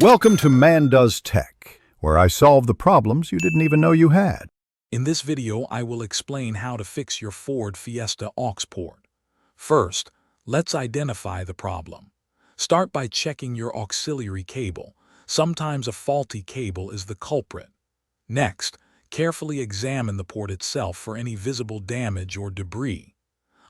Welcome to Man Does Tech, where I solve the problems you didn't even know you had. In this video, I will explain how to fix your Ford Fiesta aux port. First, let's identify the problem. Start by checking your auxiliary cable. Sometimes a faulty cable is the culprit. Next, carefully examine the port itself for any visible damage or debris.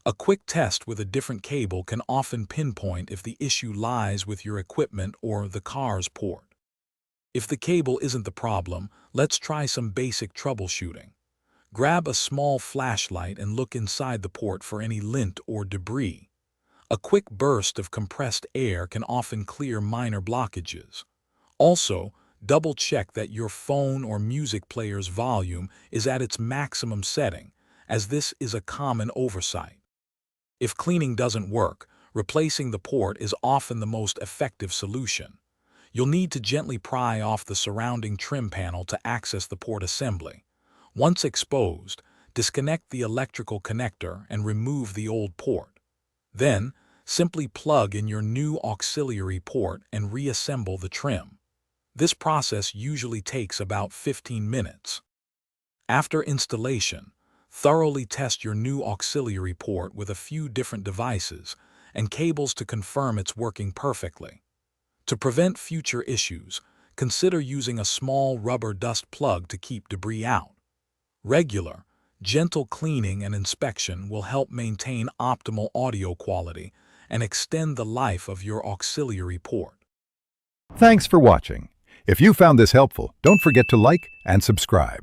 A quick test with a different cable can often pinpoint if the issue lies with your equipment or the car's port. If the cable isn't the problem, let's try some basic troubleshooting. Grab a small flashlight and look inside the port for any lint or debris. A quick burst of compressed air can often clear minor blockages. Also, double-check that your phone or music player's volume is at its maximum setting, as this is a common oversight. If cleaning doesn't work, replacing the port is often the most effective solution. You'll need to gently pry off the surrounding trim panel to access the port assembly. Once exposed, disconnect the electrical connector and remove the old port. Then, simply plug in your new auxiliary port and reassemble the trim. This process usually takes about 15 minutes. After installation, thoroughly test your new auxiliary port with a few different devices and cables to confirm it's working perfectly. To prevent future issues, consider using a small rubber dust plug to keep debris out. Regular, gentle cleaning and inspection will help maintain optimal audio quality and extend the life of your auxiliary port. Thanks for watching. If you found this helpful, don't forget to like and subscribe.